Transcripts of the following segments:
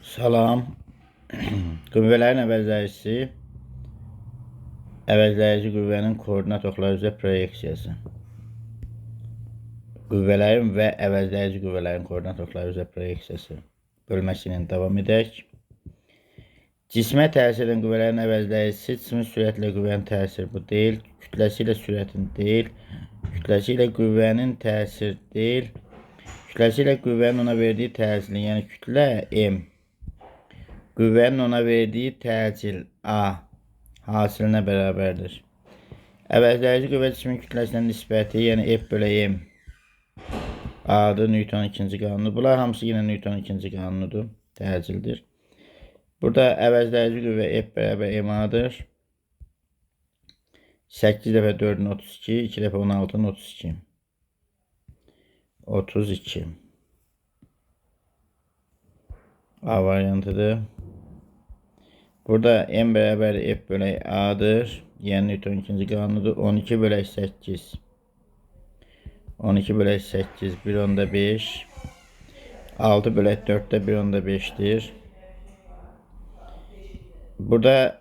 Salam. Qüvvələrin əvəzləyici qüvvənin koordinat oxları üzrə proyeksiyası. Qüvvələrin və əvəzləyici qüvvələrin koordinat oxları üzrə proyeksiyası bölməsi ilə davam edək. Cismə təsir edən qüvvələrin əvəzləyicisi cismin sürətlə qüvvənin təsiri bu deyil, kütləsi ilə sürətin deyil, kütləsi ilə qüvvənin təsir deyil, kütləsi ilə qüvvənin ona verdiyi təcilin, yəni kütlə M, qüvvənin ona verdiyi təcil A hasilinə bərabərdir. Əvəzləyici qüvvə cismin kütləsinə nisbəti, yəni F bölü M A-dır, Newtonun ikinci qanunudur. Bunlar hamısı yine Newtonun ikinci qanunudur, təcildir. Burada əvəzləyici qüvvə F bərabər M A-dır. 8 dəfə 4-ün 32, 2 dəfə 16-ın 32. 32. A variantıdır. Burada M bərabər F bölü A-dır. Yəni Newtonun ikinci qanunudur. 12 bölü 8. 12 bölü 8, 1/5. 6 bölü 4 də 1/5'dir. Burada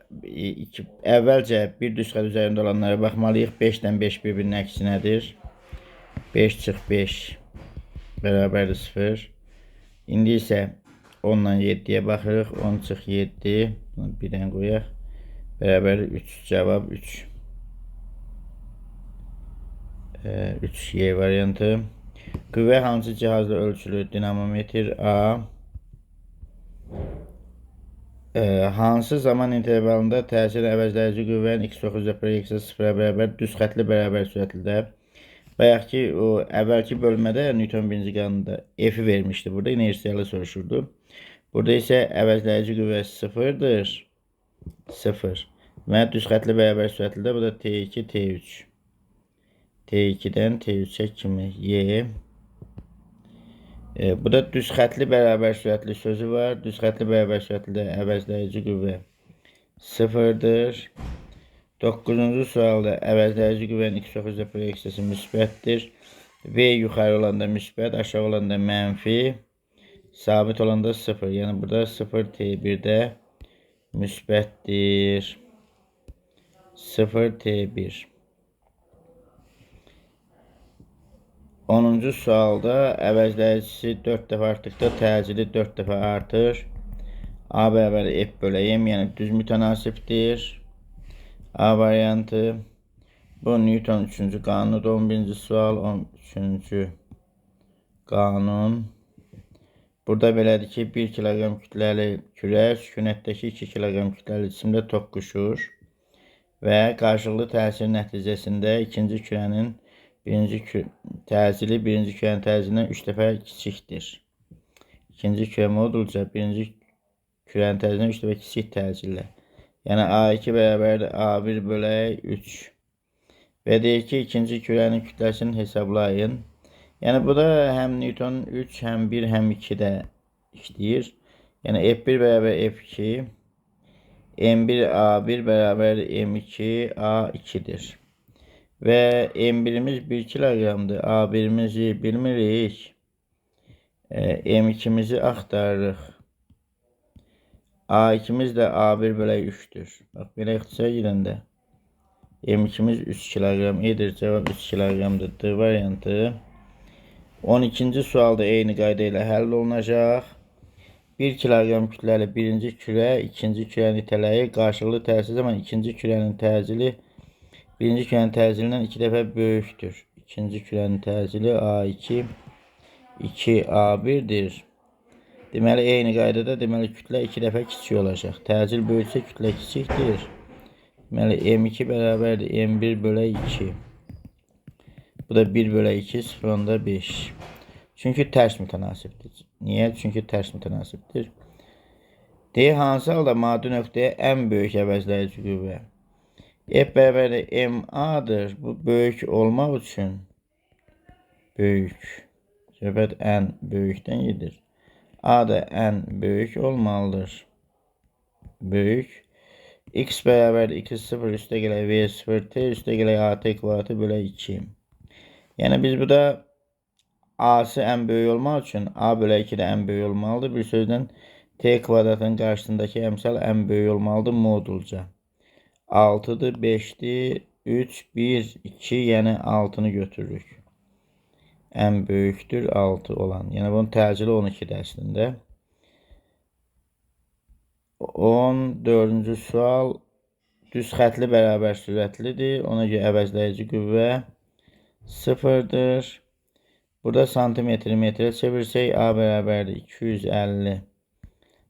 əvvəlcə bir düz xətt üzərində olanlara baxmalıyıq. 5-dən 5 bir-birinin əksinədir. 5 çıx 5 bərabərdir 0. İndi isə 10-dan 7-yə baxırıq. 10 çıx 7, bir dənə qoyaq. Bərabər 3, cavab 3. 3Y variantı. Qüvvə hansı cihazla ölçülür? Dinamometr A. Hansı zaman intervalında təsir əvəzləyici qüvvənin x9 üzrə proyeksiyası 0-a bərabər düz xətli bərabər sürətlidə. Bayaq ki, o əvvəlki bölmədə Newton birinci qanunda F-i vermişdi. Burada inersiyalı soruşurdu. Burada isə əvəzləyici qüvvə 0-dır. 0. Və düz xətli bərabər sürətlidə. Bu da T2, T3. T2-dən T3-ə kimi Y. Bu da düz xətli bərabər sürətli sözü var. Düz xətli bərabər sürətlidə əvəzləyici qüvvə 0-dır. 9-cu sualda əvəzləyici qüvvənin x9 üzrə proyeksiyası müsbətdir. V yuxarı olanda müsbət, aşağı olanda mənfi, sabit olanda 0. Yəni burada 0 T1-də müsbətdir. 0 T1. 10-cu sualda əvəzləyicisi 4 dəfə artdıqda təcili 4 dəfə artır. A bərabər F bölü M, yəni düz mütənasibdir. A variantı. Bu Newton 3-cü qanunudur. 11-ci sual 13-cü qanun. Burada belədir ki, 1 kiloqram kütləli kürə sükunətdəki 2 kiloqram kütləli cisimlə toqquşur və qarşılıqlı təsir nəticəsində ikinci kürənin təcili birinci kürənin təcilindən 3 dəfə kiçikdir. İkinci kürə modulca birinci kürənin təcilindən 3 dəfə kiçik təcillə. Yəni A2 bərabərdir A1 bölü 3. Və deyir ki, ikinci kürənin kütləsini hesablayın. Yəni bu da həm Newton 3, həm 1, həm 2 də işləyir. Yəni F1 bərabər F2, M1 A1 bərabər M2 A2'dir. Və M1'imiz 1 kiloqramdır. A1'imizi bilmirik. M2'mizi axtarırıq. A2'miz də A1 bölü 3'dür. Bax, belə ixtisar gedəndə M2'miz 3 kiloqram edir. Cavab 3 kiloqramdır. D variantı. 12-ci sualda eyni qayda ilə həll olunacaq. 1 kiloqram kütləli birinci kürə, ikinci kürənin itələyi qarşılıqlı təsir zaman ikinci kürənin təcili birinci kürənin təcilindən 2 dəfə böyükdür. İkinci kürənin təcili A2, 2A1'dir. Deməli, eyni qaydada deməli kütlə 2 dəfə kiçik olacaq. Təcil böyüksə kütlə kiçikdir. Deməli, M2 bərabərdir M1 bölü 2. Bu da 1 bölü 2, 0,5. Çünki tərs mütənasibdir. Niyə? Çünki tərs mütənasibdir. D hansı halda maddi nöqtəyə ən böyük əvəzləyici qüvvə? F bərabərdir MA-dır. Bu böyük olmaq üçün böyük. Söhbət ən böyükdən gedir. A da ən böyük olmalıdır. Böyük. X bərabərdir 2,0 üstə gələk V0T üstə gələk AT kvadratı bölü 2. Yəni biz burada A'sı ən böyük olmaq üçün A bölü 2 də ən böyük olmalıdır. Bir sözlə T kvadratın qarşısındakı əmsal ən böyük olmalıdır modulca. 6'dır, 5'dir, 3, 1, 2, yəni 6'nı götürürük. Ən böyükdür 6 olan. Yəni bunun təcili 12-dir əslində. 14-cü sual düz xətli bərabər sürətlidir. Ona görə əvəzləyici qüvvə 0'dır. Burada santimetri metrə çevirsək A bərabərdir 250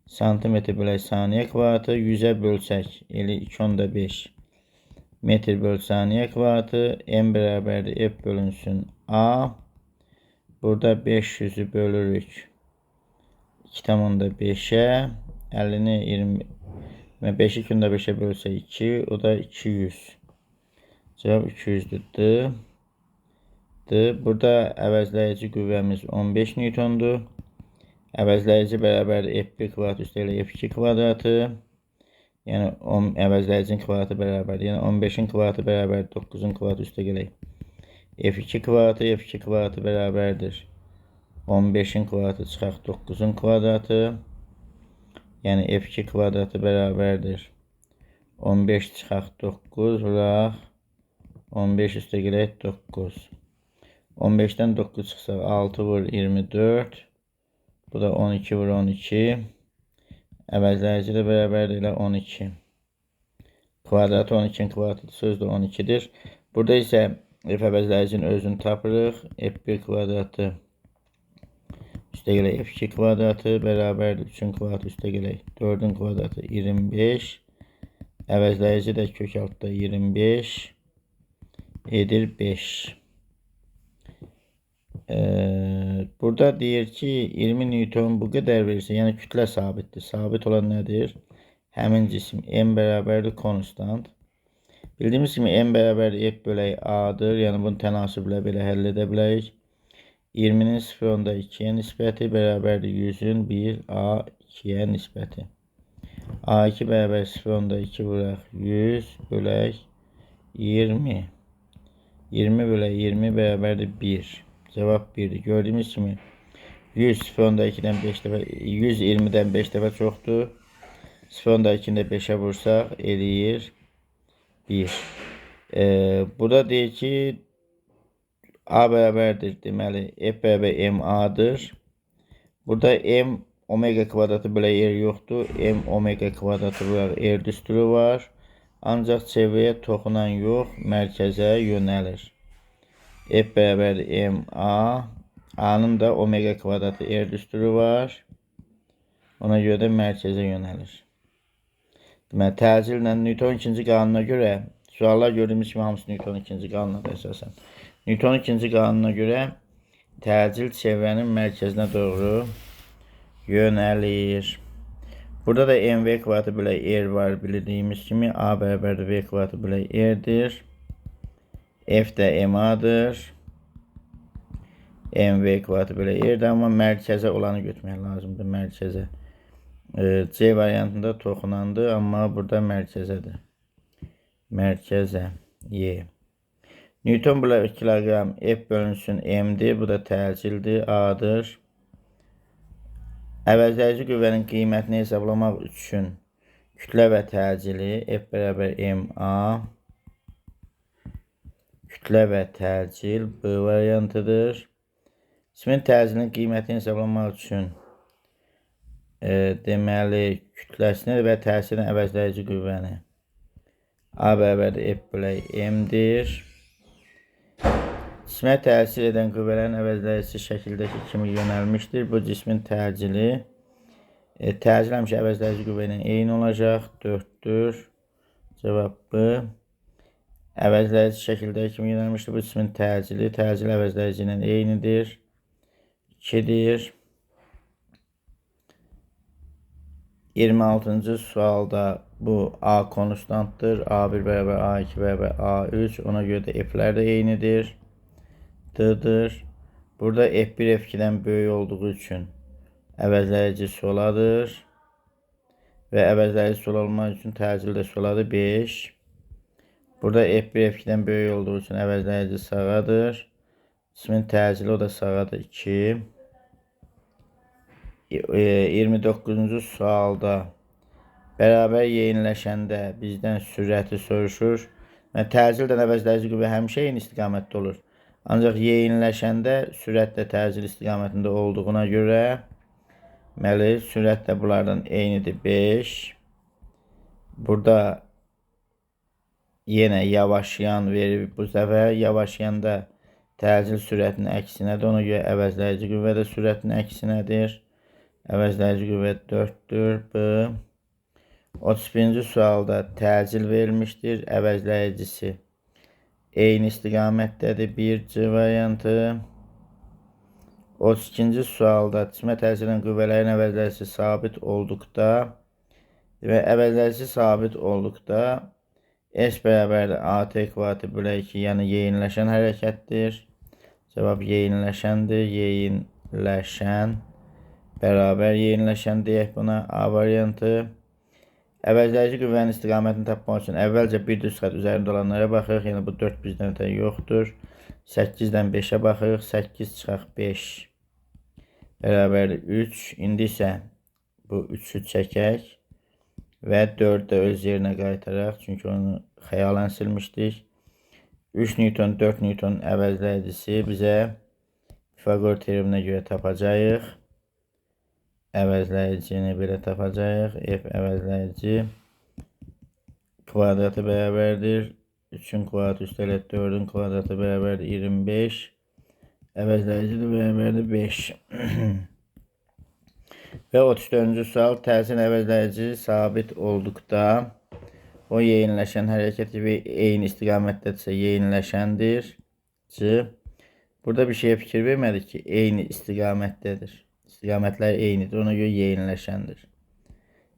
santimetr bölək saniyə kvadratı. 100'ə bölsək elə 2.5 metr bölü saniyə kvadratı. M bərabərdir F bölünsün A. Burada 500'ü bölürük 2.5'ə. 50'ni 20 və 5'i 2.5'ə bölsək 2, o da 200. Cavab 200'dür. Burada əvəzləyici qüvvəmiz 15 Newtondur. Əvəzləyici bərabər F1 kvadrat üstəgəl F2 kvadratı. Yəni əvəzləyicinin kvadratı bərabərdir. Yəni 15'in kvadratı bərabər 9'un kvadratı üstəgəl F2 kvadratı. F2 kvadratı bərabərdir 15'in kvadratı çıxaq 9'un kvadratı. Yəni F2 kvadratı bərabərdir 15 çıxaq 9 vuraq 15 üstəgəl 9. 15'dən 9 çıxsaq 6 vur 24. Bu da 12 vur 12. Əvəzləyici də bərabərdir ilə 12. Kvadratı 12'nin kvadratı söz də 12'dir. Burada isə F əvəzləyicinin özünü tapırıq. F1 kvadratı üstəgəl F2 kvadratı bərabərdir 3'ün kvadratı üstəgəl 4'ün kvadratı 25. Əvəzləyici də kök altda 25 edir 5. Burada deyir ki 20 Newton bu qədər verirsə, yəni kütlə sabitdir. Sabit olan nədir? Həmin cisim M bərabərdir konstant. Bildiyimiz kimi M bərabərdir F bölək A'dır. Yəni bunu tənasüblə belə həll edə bilərik. 20'nin 0.2'yə nisbəti bərabərdir 100'ün 1A2'yə nisbəti. A2 bərabər 0.2 vuraq 100 bölək 20. 20 bölək 20 bərabərdir 1. Cavab 1'dir. Gördüyümüz kimi 100 0.2'dən 5 dəfə 120'dən 5 dəfə çoxdur. 0.2'ni də 5'ə vursaq eləyir 1. Burada deyir ki A bərabərdir. Deməli F bərabər MA'dır. Burada M omega kvadratı bölək R yoxdur. M omega kvadratı vuraq R düsturu var. Ancaq çevrəyə toxunan yox, mərkəzə yönəlir. F bərabərdir MA. A'nın da omega kvadratı R düsturu var. Ona görə də mərkəzə yönəlir. Deməli təcillə Newtonun ikinci qanununa görə suallar gördüyümüz kimi hamısı Newtonun ikinci qanununadır əsasən. Newtonun ikinci qanununa görə təcil çevrənin mərkəzinə doğru yönəlir. Burada da mv kvadratı bölək R var bildiyimiz kimi. A bərabərdir V kvadratı bölək R'dir. F də MA'dır. mv kvadratı bölək R'dir, amma mərkəzə olanı götürmək lazımdır. Mərkəzə. C variantında toxunandır, amma burada mərkəzədir. Mərkəzə. Y. Newton bölək kiloqram F bölünsün M'dir. Bu da təcildir. A'dır. Əvəzləyici qüvvənin qiymətini hesablamaq üçün kütlə və təcili F bərabər MA. Kütlə və təcil B variantıdır. Cismin təcilinin qiymətini hesablamaq üçün deməli kütləsini və təsirin əvəzləyici qüvvəni A bərabərdir F bölək M'dir. Cismə təsir edən qüvvələrin əvəzləyicisi şəkildəki kimi yönəlmişdir. Bu cismin təcili təcil həmişə əvəzləyici qüvvə ilə eyni olacaq. 4'dür. Cavab B. Əvəzləyici şəkildəki kimi yönəlmişdir. Bu cismin təcili əvəzləyici ilə eynidir. 2'dir. 26-cı sualda bu A konstantdır. A1 bərabər A2 bərabər A3. Ona görə də F'lər də eynidir. D'dir. Burada F1 F2'dən böyük olduğu üçün əvəzləyici soladır. Və əvəzləyici sola olmaq üçün təcil də soladır 5. Burada F1 F2'dən böyük olduğu üçün əvəzləyici sağadır. Cismin təcili o da sağadır 2. 29-cu sualda bərabər yeyinləşəndə bizdən sürəti soruşur. Təcildən əvəzləyici qüvvə həmişə eyni istiqamətdə olur. Ancaq yeyinləşəndə sürət də təcil istiqamətində olduğuna görə deməli sürət də bunlardan eynidir 5. Burada yenə yavaşlayan verir. Bu səfər yavaşlayanda təcil sürətin əksinədir. Ona görə əvəzləyici qüvvə də sürətin əksinədir. Əvəzləyici qüvvə 4-dür. Bu 31-ci sualda təcil verilmişdir. Əvəzləyicisi eyni istiqamətdədir. 1C variantı. 32-ci sualda cisimə təsir edən qüvvələrin əvəzləyicisi sabit olduqda və əvəzləyicisi sabit olduqda S bərabərdir AT kvadratı bölə 2, yəni yeyinləşən hərəkətdir. Cavab yeyinləşəndir. Yeyinləşən bərabər yeyinləşən deyək buna. A variantı. Əvəzləyici qüvvənin istiqamətini tapmaq üçün əvvəlcə bir düz xətt üzərində olanlara baxırıq. Yəni bu 4 bizdən ötə yoxdur. 8-dən 5-ə baxırıq. 8 çıxaq 5 bərabərdir 3. İndi isə bu 3-ü çəkək və 4-ü də öz yerinə qaytaraq. Çünki onu xəyalən silmişdik. 3 Newton, 4 Newton əvəzləyicisi bizə Pifaqor teoreminə görə tapacağıq. Əvəzləyicini belə tapacağıq. F əvəzləyici kvadratı bərabərdir 3-ün kvadratı üstəlik 4-ün kvadratı bərabərdir 25. Əvəzləyici də bərabərdir 5. Və 34-cü sual təsirin əvəzləyici sabit olduqda o yeyinləşən hərəkəti və eyni istiqamətdədirsə yeyinləşəndir. C. Burada bir şeyə fikir vermədik ki, eyni istiqamətdədir. İstiqamətlər eynidir, ona görə yeyinləşəndir.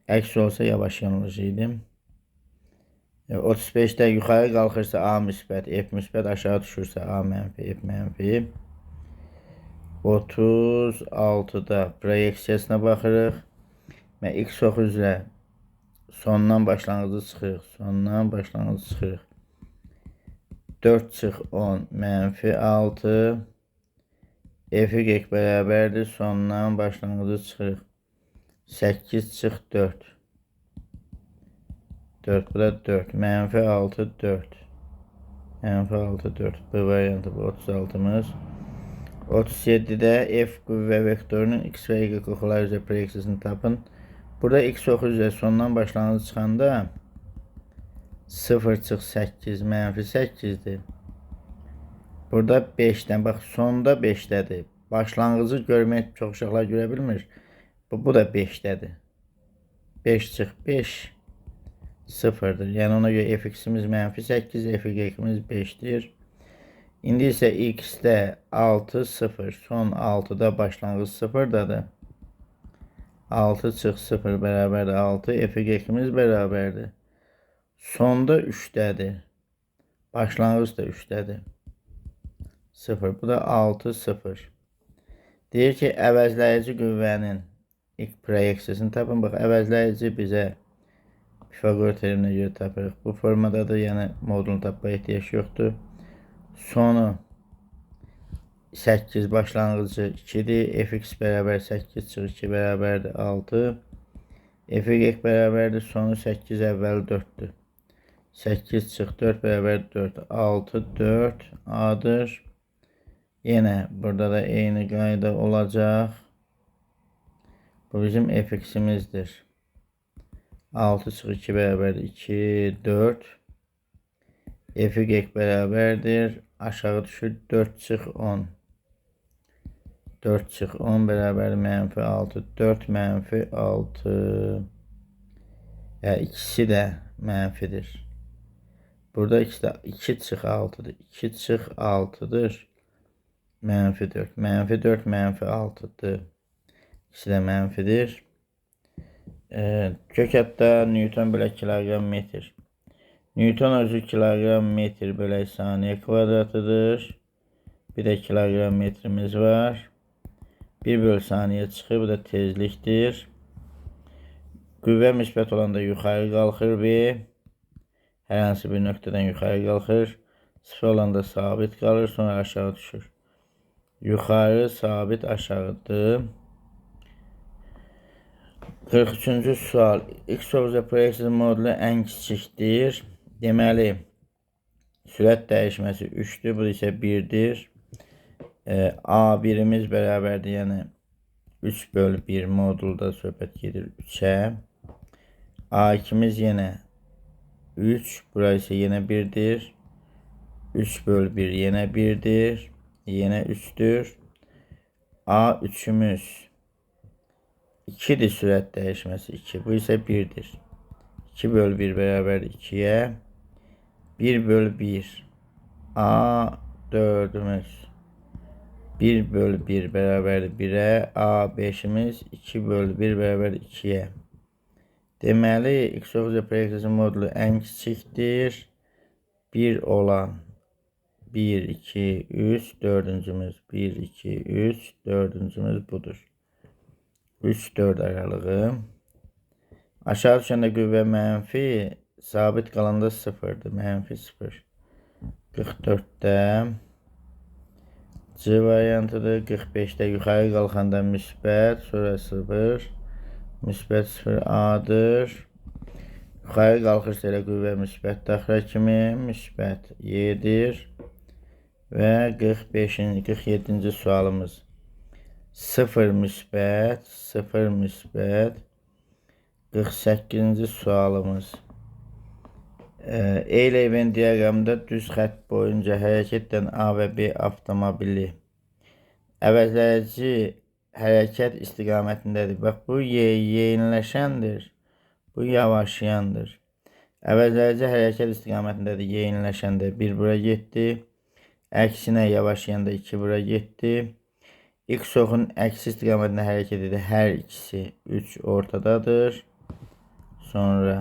Əks olsa yavaş yanılacaqdım. 35-də yuxarı qalxırsa A müsbət, F müsbət, aşağı düşürsə A mənfi, F mənfi. 36-da proyeksiyasına baxırıq. Və X oxu üzrə sondan başlanğıcı çıxırıq. Sondan başlanğıcı çıxırıq. 4 çıx 10 mənfi 6. F-y bərabərdir. Sondan başlanğıcı çıxırıq. 8 çıx 4. 4 bu da 4. Mənfi 6 4. Mənfi 6 4. Bu variantı bu 36'mız. 37'də F qüvvə vektorunun X və Y oxuları üzrə proyeksiyasını tapın. Burada X oxu üzrə sondan başlanğıcı çıxanda 0 çıx 8 mənfi 8'dir. Burada 5'dən, bax sonda 5'dədir. Başlanğıcı görmək çox uşaqlar görə bilmir. Bu da 5'dədir. 5 çıx 5 0'dır. Yəni ona görə fx'imiz mənfi 8, fx'imiz 5'dir. İndi isə x-də 6 0, son 6'da başlanğıc 0'dadır. 6 çıx 0 bərabərdir 6, fx'imiz bərabərdir. Sonda 3'dədir. Başlanğıc da 3'dədir. 0. Bu da 6 0. Deyir ki, əvəzləyici qüvvənin ilk proyeksiyasını tapın. Bax, əvəzləyici bizə Pifaqor teoreminə görə tapırıq. Bu formadadır, yəni modulunu tapmaya ehtiyac yoxdur. Sonu 8, başlanğıcı 2'dir. Fx bərabər 8 çıx 2 bərabərdir 6. Fy bərabərdir. Sonu 8, əvvəl 4'dür. 8 çıx 4 bərabər 4. 6 4 A'dır. Yenə burada da eyni qayda olacaq. Bu bizim fx'imizdir. 6 çıx 2 bərabərdir 2 4. Fy bərabərdir. Aşağı düşür 4 çıx 10. 4 çıx 10 bərabər mənfi 6. 4 mənfi 6. Yəni ikisi də mənfidir. Burada ikisi də 2 çıx 6'dır. 2 çıx 6'dır. Mənfi 4. Mənfi 4 mənfi 6'dır. İkisi də mənfidir. Kök hətta Newton bölək kilogram metr. Newton özü kilogram metr bölək saniyə kvadratıdır. Bir də kilogram metrimiz var. 1 bölü saniyə çıxır. Bu da tezlikdir. Qüvvə müsbət olanda yuxarı qalxır və hər hansı bir nöqtədən yuxarı qalxır. Sıfır olanda sabit qalır, sonra aşağı düşür. Yuxarı sabit aşağıdır. 43-cü sual. X of the proyection modulu ən kiçikdir. Deməli, sürət dəyişməsi 3-dür, bu isə 1-dir. A1-imiz bərabərdir, yəni 3/1 modulda söhbət gedir 3-ə. A2-miz yenə 3, bura isə yenə 1-dir. 3/1 yenə 1-dir, yenə 3-dür. A3-ümüz 2-dir, sürət dəyişməsi 2, bu isə 1-dir. 2/1 bərabərdir 2-yə. 1/1 A4-ümüz 1/1 bərabərdir 1-ə. A5-imiz 2/1 bərabərdir 2-yə. Deməli, X of the proyection modulu ən kiçikdir. 1 olan 1, 2, 3, 4-cümüz 1, 2, 3, 4-cümüz budur. 3-4 aralığı. Aşağı düşəndə qüvvə mənfi, sabit qalanda 0-dır. Mənfi 0. 44-də C variantıdır. 45-də yuxarı qalxanda müsbət, sonra 0. Müsbət 0 A-dır. Yuxarı qalxırsa elə qüvvə müsbət daxra kimi müsbət Y-dir. Və 47-ci sualımız 0 müsbət, 0 müsbət. 48-ci sualımız E-Levin diaqramında düz xətt boyunca hərəkət edən A və B avtomobili əvəzləyici hərəkət istiqamətindədir. Bax, bu yeyinləşəndir, bu yavaşlayandır. Əvəzləyici hərəkət istiqamətindədir, yeyinləşəndə 1 bura getdi. Əksinə yavaşlayanda 2 bura getdi. X oxun əksi istiqamətində hərəkət edir. Hər ikisi 3 ortadadır. Sonra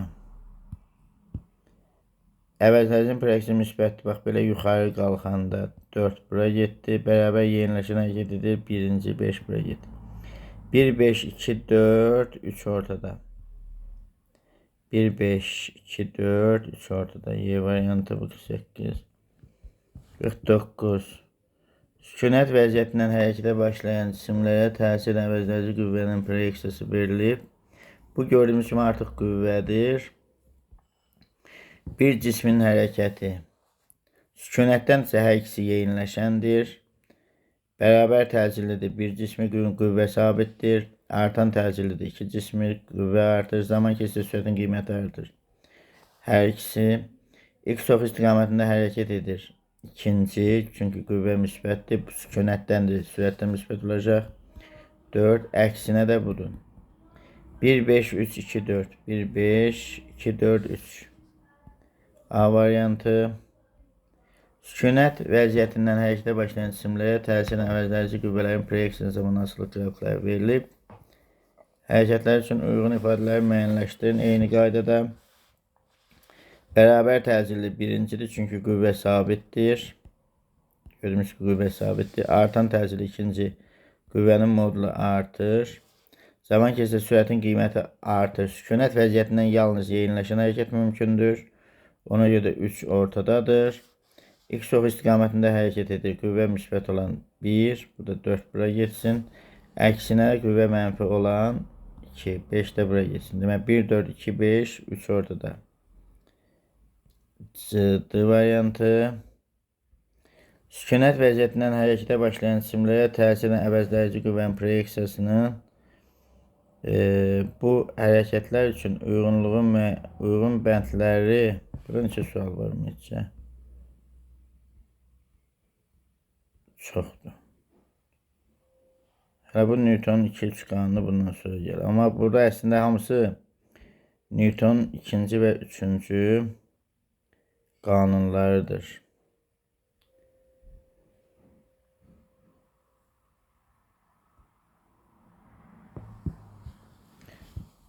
əvəzlərinin proyeksiya müsbətdir. Bax, belə yuxarı qalxanda 4 bura getdi. Bərabər yeniləşən hərəkət edir. 1-ci 5 bura getdi. 1, 5, 2, 4, 3 ortada. 1, 5, 2, 4, 3 ortada. Y variantı 48. 49. Sükunət vəziyyətindən hərəkətə başlayan cisimlərə təsir əvəzləyici qüvvənin proyeksiyası verilib. Bu gördüyümüz kimi artıq qüvvədir. Bir cismin hərəkəti sükunətdən isə hər ikisi yeyinləşəndir. Bərabər təcillidir. Bir cismi qüvvə sabitdir. Artan təcillidir. İki cismi qüvvə artır. Zaman keçdikcə sürətin qiyməti artır. Hər ikisi X of istiqamətində hərəkət edir. İkinci, çünki qüvvə müsbətdir. Bu sükunətdəndir. Sürətdə müsbət olacaq. 4, əksinə də budur. 1, 5, 3, 2, 4. 1, 5, 2, 4, 3. A variantı. Sükunət vəziyyətindən hərəkətə başlayan cisimlərə təsir əvəzləyici qüvvələrin proyeksiya zamanı asılı qrafikləri verilib. Hərəkətlər üçün uyğun ifadələri müəyyənləşdirin. Eyni qaydada bərabər təcilli birincidir, çünki qüvvə sabitdir. Gördüyümüz ki, qüvvə sabitdir. Artan təcilli ikinci, qüvvənin modulu artır. Zaman keçdikcə sürətin qiyməti artır. Sükunət vəziyyətindən yalnız yeyinləşən hərəkət mümkündür. Ona görə də 3 ortadadır. X of istiqamətində hərəkət edir. Qüvvə müsbət olan 1, bu da 4 bura getsin. Əksinə qüvvə mənfi olan 2, 5 də bura getsin. Demək 1, 4, 2, 5, 3 ortada. C variantı. Sükunət vəziyyətindən hərəkətə başlayan cisimlərə təsirin əvəzləyici qüvvənin proyeksiyasının bu hərəkətlər üçün uyğun bəndləri, burada neçə sual var ümumiyyətcə? Çoxdur. Hələ bu Newtonun 2-3 qanunu bundan sonra gəlir. Amma burada əslində hamısı Newtonun 2-ci və 3-cü qanunlarıdır.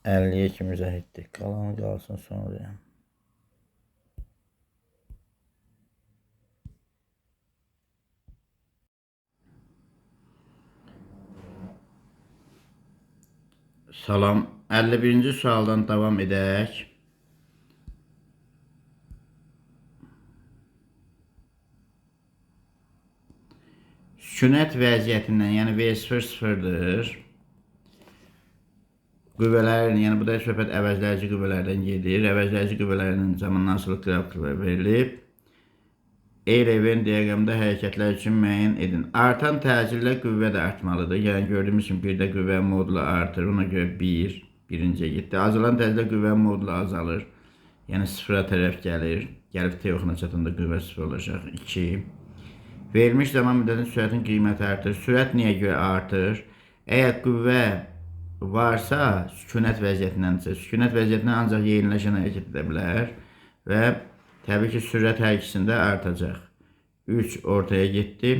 50'ye kimi izah etdik. Qalanı qalsın sonraya. Salam. 51-ci sualdan davam edək. Sükunət vəziyyətindən, yəni V0 sıfırdır. qüvvələrin, yəni bu da söhbət əvəzləyici qüvvələrdən gedir. Əvəzləyici qüvvələrinin zamandan asılı qrafiklər verilib. Eyleven diaqramda hərəkətlər üçün müəyyən edin. Artan təcillə qüvvə də artmalıdır. Yəni gördüyümüz kimi bir də qüvvə modulu artır. Ona görə 1, birinciyə getdi. Azalan təcillə qüvvə modulu azalır. Yəni sıfıra tərəf gəlir. Gəlib T oxuna çatanda qüvvə sıfır olacaq. 2. Verilmiş zaman müddətinin sürətin qiyməti artır. Sürət niyə görə artır? Əgər qüvvə varsa, sükunət vəziyyətindənsə, sükunət vəziyyətindən ancaq yeniləşən hərəkət edə bilər və təbii ki, sürət hər ikisində artacaq. 3 ortaya getdi.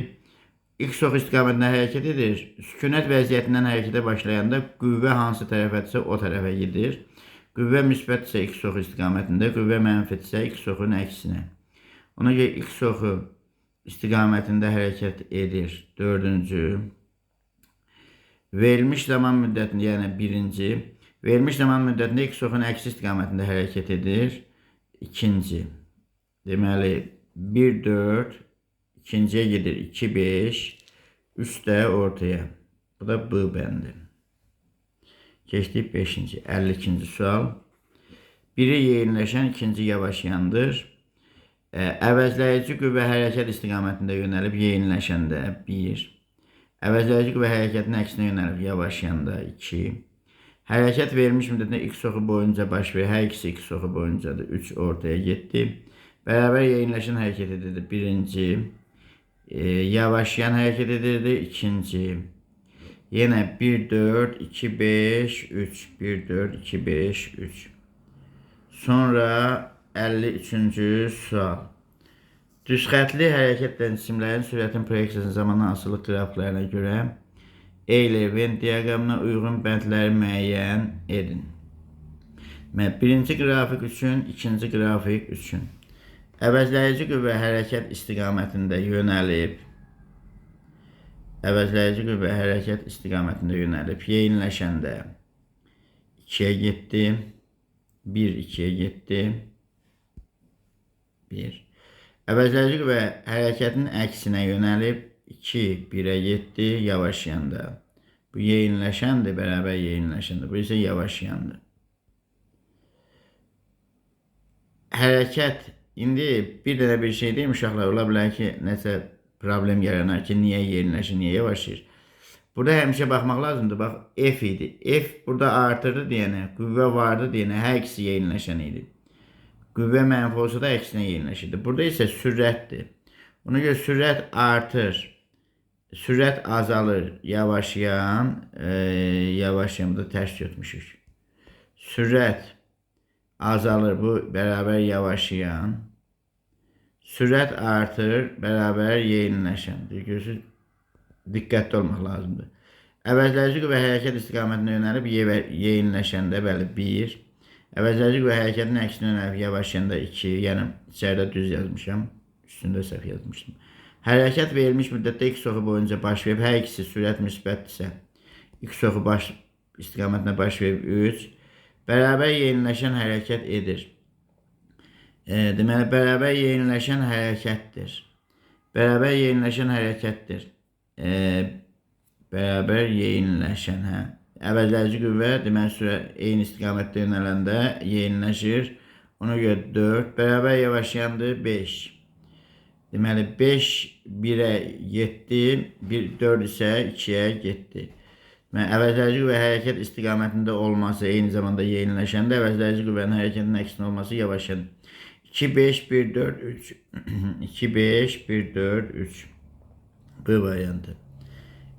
X ox istiqamətində hərəkət edir. Sükunət vəziyyətindən hərəkətə başlayanda qüvvə hansı tərəfədirsə o tərəfə gedir. Qüvvə müsbətdirsə X ox istiqamətində, qüvvə mənfidirsə X oxun əksinə. Ona görə X oxu istiqamətində hərəkət edir. 4-cü. Verilmiş zaman müddətində, yəni 1-ci. Verilmiş zaman müddətində X oxun əksi istiqamətində hərəkət edir. 2-ci. Deməli 1, 4, ikinciyə gedir 2, 5, 3 də ortaya. Bu da B bəndi. Keçdik 5-ci, 52-ci sual. Biri yeniləşən, ikinci yavaşayandır. Əvəzləyici qüvvə hərəkət istiqamətində yönəlib yeniləşəndə 1. Əvəzləyici qüvvə hərəkətin əksinə yönəlib yavaşayanda 2. Hərəkət verilmiş müddətində X oxu boyunca baş verir. Hər ikisi X oxu boyuncadır. 3 ortaya getdi. Bərabər yeniləşən hərəkət edirdi. 1-ci. Yavaşayan hərəkət edirdi. 2-ci. Yenə 1, 4, 2, 5, 3. 1, 4, 2, 5, 3. Sonra 53-cü sual. Düzxətli hərəkətlə cisimlərin sürətin proyeksiyasının zamandan asılı qrafiklərine görə Eyleven diaqramına uyğun bəndləri müəyyən edin. Birinci qrafik üçün, ikinci qrafik üçün. Əvəzləyici qüvvə hərəkət istiqamətində yönəlib. Əvəzləyici qüvvə hərəkət istiqamətində yönəlib. Yeniləşəndə 2-yə getdi. 1, 2-yə getdi. 1. Əvəzləyici qüvvə hərəkətin əksinə yönəlib. 2, 1-ə getdi, yavaşayanda. Bu yeniləşəndir, bərabər yeniləşəndir. Bu isə yavaşayandır. Hərəkət, indi bir dənə bir şey deyim uşaqlar, ola bilər ki, nəsə problem yaranar ki, niyə yeniləşir, niyə yavaşayır. Burada həmişə baxmaq lazımdır. Bax, F idi. F burada artırdı deyənə, qüvvə vardı deyənə, hər ikisi yeniləşən idi. Qüvvə mənfi olsa da əksinə yeniləşirdi. Burada isə sürətdir. Ona görə sürət artır. Sürət azalır, yavaşayan, da tərs götürmüşük. Sürət azalır, bu bərabər yavaşayan. Sürət artır, bərabər yeniləşəndir. Görürsünüz, diqqətli olmaq lazımdır. Əvəzləyici qüvvə hərəkət istiqamətində yönəlib yeniləşəndə, bəli, 1. Əvəzləyici qüvvə hərəkətin əksinə yönəlib yavaşayanda 2. Yəni, içəridə düz yazmışam, üstündə səhv yazmışdım. Hərəkət verilmiş müddətdə X oxu boyunca baş verib, hər ikisi sürət müsbətdirsə, X oxu istiqamətinə baş verib 3. Bərabər yeniləşən hərəkət edir. Deməli, bərabər yeniləşən hərəkətdir. Bərabər yeniləşən hərəkətdir. Bərabər yeniləşən, hə. Əvəzləyici qüvvə, deməli, sürət eyni istiqamətdə yönələndə yeniləşir. Ona görə 4. Bərabər yavaşayandır 5. Deməli, 5 1-ə getdi, 4 isə 2-yə getdi. Əvəzləyici qüvvə hərəkət istiqamətində olması, eyni zamanda yeniləşəndə, əvəzləyici qüvvənin hərəkətinin əksinə olması yavaşadı. 2, 5, 1, 4, 3. 2, 5, 1, 4, 3. Bu variantı.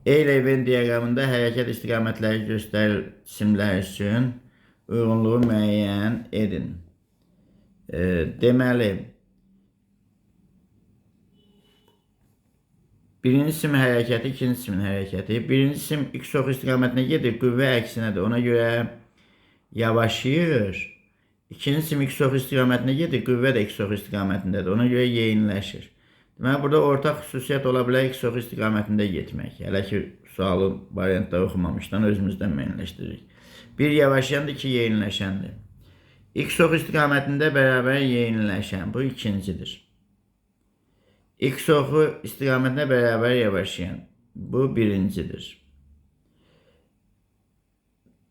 Eyleven diaqramında hərəkət istiqamətləri göstərir cisimlər üçün uyğunluğu müəyyən edin. Deməli, birinci cisim hərəkəti, ikinci cisimin hərəkəti. Birinci cisim X oxu istiqamətinə gedir, qüvvə əksinədir. Ona görə yavaşayır. İkinci cisim X oxu istiqamətinə gedir, qüvvə də X oxu istiqamətindədir. Ona görə yeniləşir. Deməli, burada ortaq xüsusiyyət ola bilər X oxu istiqamətində getmək. Hələ ki, sualı variantda oxumamışdan özümüzdən müəyyənləşdiririk. 1 yavaşayandır, 2 yeniləşəndir. X oxu istiqamətində bərabər yeniləşən. Bu ikincidir. X oxu istiqamətinə bərabər yavaşayan. Bu birincidir.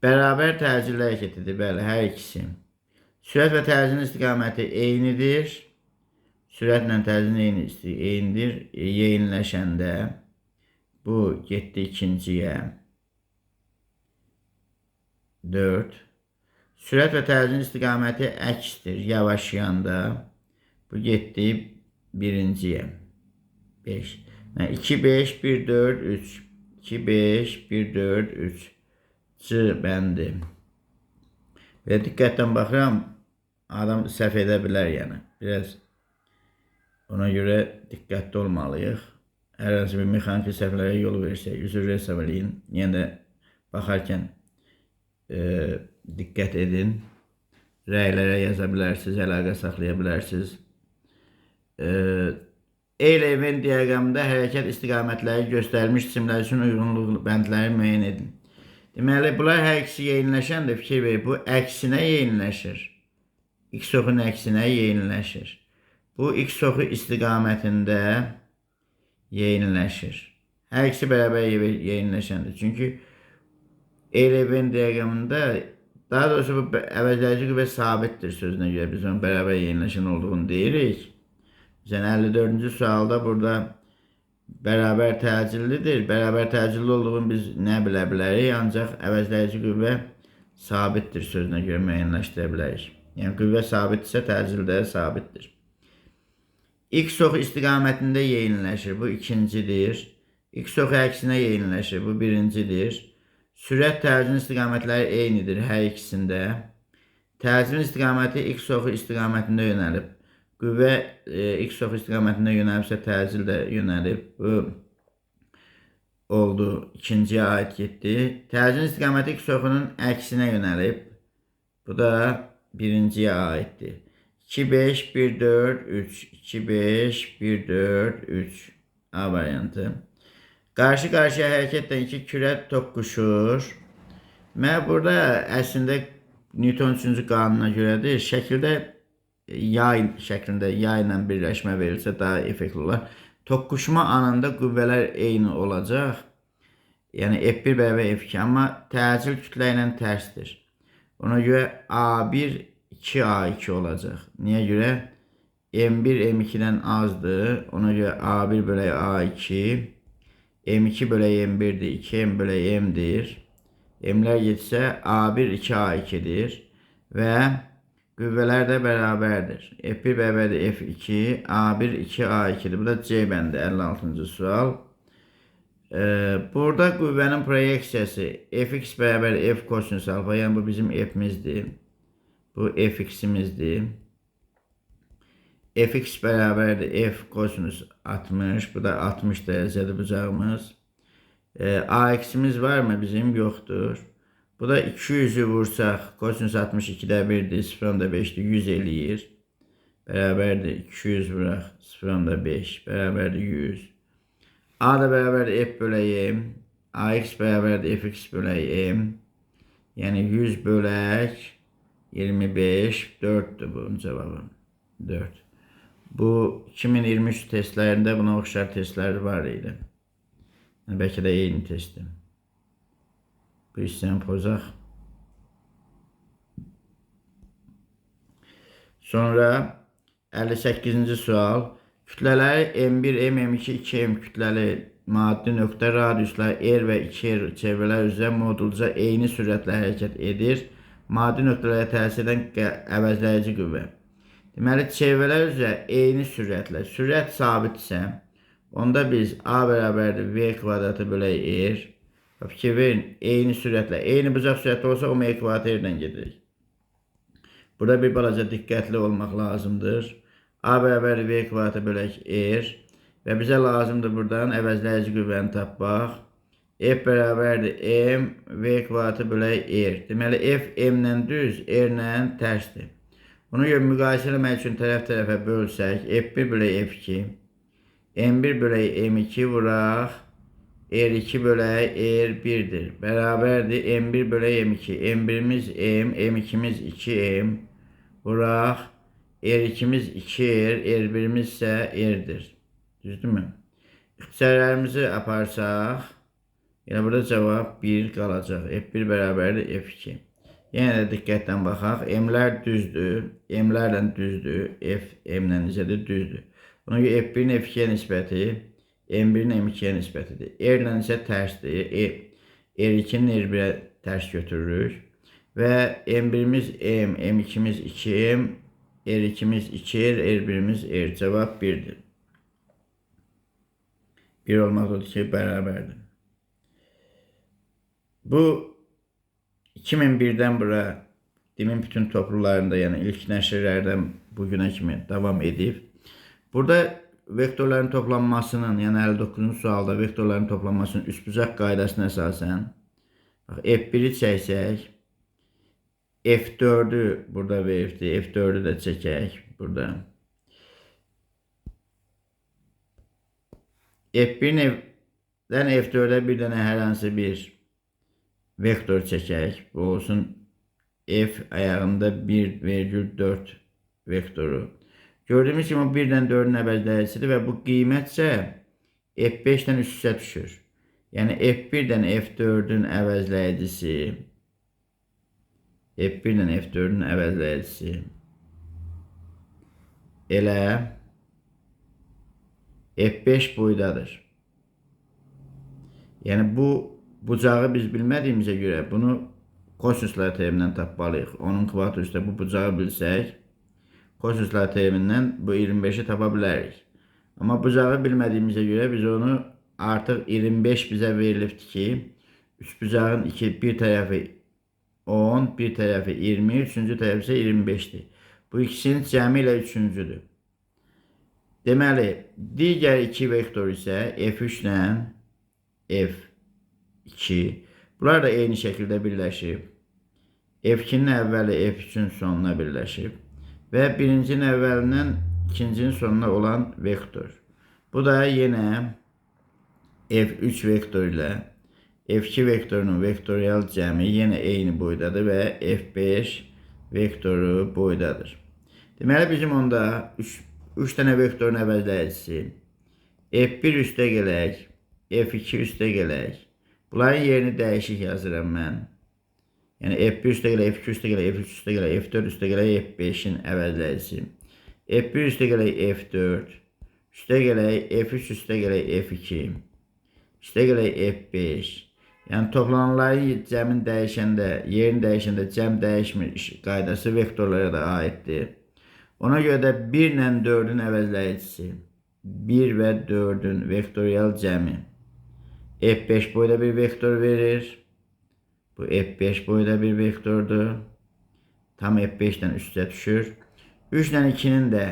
Bərabər təcilli hərəkətidir. Bəli, hər ikisi. Sürət və təcilin istiqaməti eynidir. Sürətlə təcilin eynidir. Yeyinləşəndə bu getdi ikinciyə. 4. Sürət və təcilin istiqaməti əksdir. Yavaşlayanda bu getdi birinciyə. 5. 2, 5, 1, 4, 3. 2, 5, 1, 4, 3. C bəndi. Və diqqətdən baxıram, adam səhv edə bilər yəni. Biraz ona görə diqqətli olmalıyıq. Hər hansı bir mexaniki səhvlərə yol versək, üzr hesab eləyin. Yəni də baxarkən diqqət edin. Rəylərə yaza bilərsiniz, əlaqə saxlaya bilərsiniz. Venn diaqramında hərəkət istiqamətləri göstərilmiş cisimlər üçün uyğunluq bəndləri müəyyən edin. Deməli, bunlar hər ikisi yeyinləşəndə fikir verir, bu əksinə yeyinləşir. X oxunun əksinə yeyinləşir. Bu X oxu istiqamətində yeyinləşir. Hər ikisi bərabər yeyinləşəndir. Çünki Venn diaqramında, daha doğrusu bu əvəzləyici qüvvə sabitdir sözünə görə biz onun bərabər yeyinləşən olduğunu deyirik. Məsələn, 54-cü sualda burada bərabər təcillidir. Bərabər təcilli olduğunu biz nə bilə bilərik? Ancaq əvəzləyici qüvvə sabitdir sözünə görə müəyyənləşdirə bilərik. Yəni, qüvvə sabitdirsə, təcil də sabitdir. X oxu istiqamətində yeyinləşir. Bu ikincidir. X oxu əksinə yeyinləşir. Bu birincidir. Sürət təcilin istiqamətləri eynidir hər ikisində. Təcilin istiqaməti X oxu istiqamətində yönəlib. Qüvvə X oxu istiqamətində yönəlibsə, təcil də yönəlib. Bu oldu, ikinciyə aid getdi. Təcilin istiqaməti X oxunun əksinə yönəlib. Bu da birinciyə aiddir. 2, 5, 1, 4, 3. 2, 5, 1, 4, 3. A variantı. Qarşı-qarşıya hərəkətlə iki kürə toqquşur. Mən burada əslində Newton 3-cü qanuna görədir. Şəkildə yay şəklində yay ilə birləşmə verilsə daha effektli olar. Toqquşma anında qüvvələr eyni olacaq. Yəni F1 bərabər F2, amma təcil kütlə ilə tərsdir. Ona görə A1 2A2 olacaq. Niyə görə? M1 M2-dən azdır. Ona görə A1 bölək A2, M2 bölək M1-dir, 2M bölək M-dir. M-lər getsə A1 2A2-dir və qüvvələr də bərabərdir. F1 bərabərdir F2, A1 2A2'dir. Bu da C bəndi, 56-cı sual. Burada qüvvənin proyeksiyası Fx bərabər F kosinus alfa, yəni bu bizim F'mizdir. Bu Fx'imizdir. Fx bərabərdir F kosinus 60, bu da 60 dərəcədir bucağımız. Ax'imiz var mı? Bizim yoxdur. Bu da 200'ü vursaq, kosinus 62'də 1'dir, 0.5'dir, 100 eləyir. Bərabərdir 200 vuraq, 0.5, bərabərdir 100. A da bərabərdir F bölək M, Ax bərabərdir Fx bölək M. Yəni 100 bölək 25, 4'dür bunun cevabı, 4. Bu 2023 testlərində buna oxşar testlər var idi. Yəni, bəlkə də eyni testdir. Bu hissəni pozaq. Sonra 58-ci sual. Kütlələri M1, M2, 2M kütləli maddi nöqtə radiuslar R və 2R çevrələr üzrə modulca eyni sürətlə hərəkət edir. Maddi nöqtələrə təsir edən əvəzləyici qüvvə. Deməli, çevrələr üzrə eyni sürətlə, sürət sabitsə, onda biz A bərabərdir V kvadratı bölək R. Fikir verin, eyni sürətlə, eyni bucaq sürətlə olsa, omega ekvator ilə gedirik. Burada bir balaca diqqətli olmaq lazımdır. A bərabər V ekvator bölək R və bizə lazımdır buradan əvəzləyici qüvvəni tapmaq. F bərabərdir M V ekvator bölək R. Deməli, F M-lə düz, R-lə tərsdir. Ona görə müqayisə etmək üçün tərəf-tərəfə bölsək, F1 bölək F2, M1 bölək M2 vuraq, R2 bölək R1'dir. Bərabərdir M1 bölək M2. M1'imiz M, M2'miz 2M. Vuraq. R2'miz 2R, R1'imiz isə R'dir. Düzdürmü? İxtisarlarımızı aparsaq, Yəni burada cavab 1 qalacaq. F1 bərabərdir F2. Yenə də diqqətlə baxaq. M-lər düzdür. M-lərlə düzdür. F M-lə necədir? Düzdür. Ona görə F1-in F2-yə nisbəti M1-in M2-yə nisbətidir. R-lə isə tərsdir. R2-nin R1-ə tərs götürürük. Və M1-imiz M, M2-miz 2M, R2-miz 2R, R1-imiz R. Cavab 1-dir. 1 olmaqdadır ki, bərabərdir. Bu 2001-dən bura dilin bütün toplularında, yəni ilk nəşrlərdən bugünə kimi davam edib. Burada vektorların toplanmasının, yəni 59-cu sualda vektorların toplanmasının üçbucaq qaydasına əsasən F1-i çəksək, F4-ü burada veribdir, F4-ü də çəkək burada. F1-dən F4-ə bir dənə hər hansı bir vektor çəkək. Bu olsun F ayağında 1,4 vektoru. Gördüyümüz kimi 1-dən 4-ün əvəzləyicisidir və bu qiymətcə F5-dən üst-üstə düşür. Yəni F1-dən F4-ün əvəzləyicisi F1-dən F4-ün əvəzləyicisi elə F5 boydadır. Yəni bu bucağı biz bilmədiyimizə görə bunu kosinuslar terimindən tapmalıyıq. Onun kvadratu üstə bu bucağı bilsək, kosinuslar terimindən bu 25-i tapa bilərik. Amma bucağı bilmədiyimizə görə biz onu artıq 25 bizə verilibdir ki, üçbucağın bir tərəfi 10, bir tərəfi 20, üçüncü tərəfi isə 25-dir. Bu ikisinin cəmi ilə üçüncüdür. Deməli, digər iki vektor isə F3 ilə F2. Bunlar da eyni şəkildə birləşib. F2-nin əvvəli F3-ün sonuna birləşib. Və birincinin əvvəlindən ikincinin sonuna olan vektor. Bu da yenə F3 vektor ilə F2 vektorunun vektorial cəmi yenə eyni boydadır və F5 vektoru boydadır. Deməli, bizim onda 3 dənə vektorun əvəzləyicisi F1 üstə gələk, F2 üstə gələk. Bunların yerini dəyişik yazıram mən. Yəni F1 üstə gələk, F2 üstə gələk, F3 üstə gələk, F4 üstə gələk, F5-in əvəzləyicisi. F1 üstə gələk, F4, üstə gələk, F3 üstə gələk, F2, üstə gələk, F5. Yəni toplananların cəmin dəyişəndə, yerini dəyişəndə cəm dəyişmir qaydası vektorlara da aiddir. Ona görə də 1 ilə 4-ün əvəzləyicisi, 1 və 4-ün vektorial cəmi F5 boyda bir vektor verir. Bu F5 boyda bir vektordur. Tam F5-dən üstə düşür. 3 ilə 2-nin də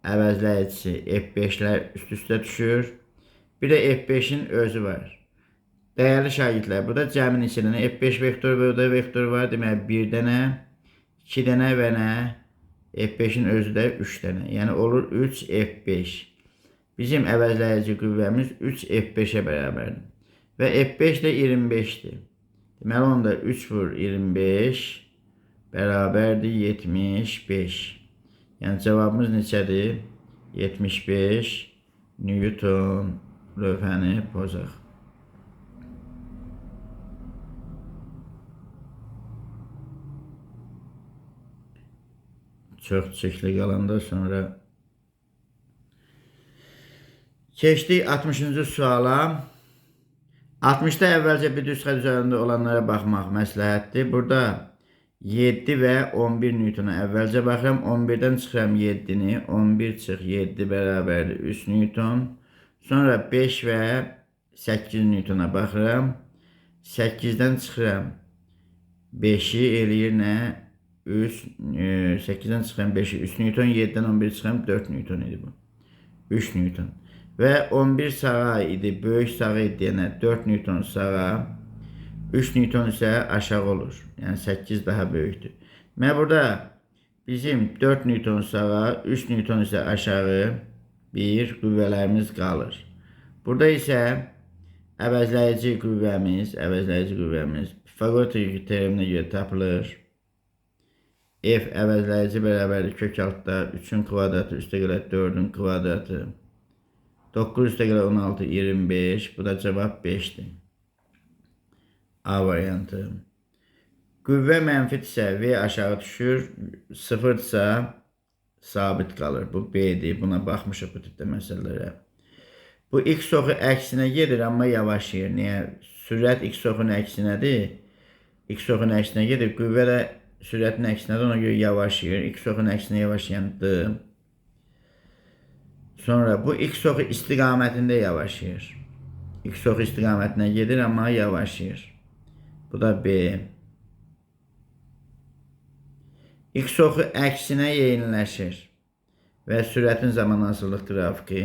əvəzləyicisi F5-lər üst-üstə düşür. Bir də F5-in özü var. Dəyərli şagirdlər, burada cəmin içində F5 vektor və burada vektor var. Deməli, 1 dənə, 2 dənə və nə? F5-in özü də 3 dənə. Yəni olur 3 F5. Bizim əvəzləyici qüvvəmiz 3 F5-ə bərabərdir. Və F5 də 25-dir. Deməli, onda 3 vur 25 bərabərdir 75. Yəni cavabımız neçədir? 75 Newton lövhəni pozaq. Çox çəkli qalanda sonra keçdik 60-cı suala. 60-da əvvəlcə bir düz xətt üzərində olanlara baxmaq məsləhətdir. Burada 7 və 11 Newtona əvvəlcə baxıram. 11-dən çıxıram 7-ni. 11 çıx 7 bərabərdir 3 Newton. Sonra 5 və 8 Newtona baxıram. 8-dən çıxıram 5-i eləyir nə? 8-dən çıxıram 5-i 3 Newton. 7-dən 11 çıxıram 4 Newton idi bu. 3 Newton. Və 11 sağa idi, böyük sağa idi deyənə 4 Newton sağa, 3 Newton isə aşağı olur. Yəni 8 daha böyükdür. Və burada bizim 4 Newton sağa, 3 Newton isə aşağı bir qüvvələrimiz qalır. Burada isə əvəzləyici qüvvəmiz Pifaqor teoreminə görə tapılır. F əvəzləyici bərabərdir kök altda 3-ün kvadratı üstə gələ 4-ün kvadratı. 9 üstə gələ 16, 25. Bu da cavab 5-dir. A variantı. Qüvvə mənfidirsə V aşağı düşür, sıfırdırsa sabit qalır. Bu B'dir. Buna baxmışıq bu tipdə məsələlərə. Bu x oxu əksinə gedir, amma yavaşlayır. Niyə? Sürət x oxunun əksinədir. X oxunun əksinə gedir. Qüvvə də sürətin əksinədir. Ona görə yavaşlayır. X oxunun əksinə yavaşlayandır. Sonra bu x oxu istiqamətində yavaşlayır. X oxu istiqamətinə gedir, amma yavaşlayır. Bu da B. X oxu əksinə yeyinləşir və sürətin zamansızlıq qrafiki.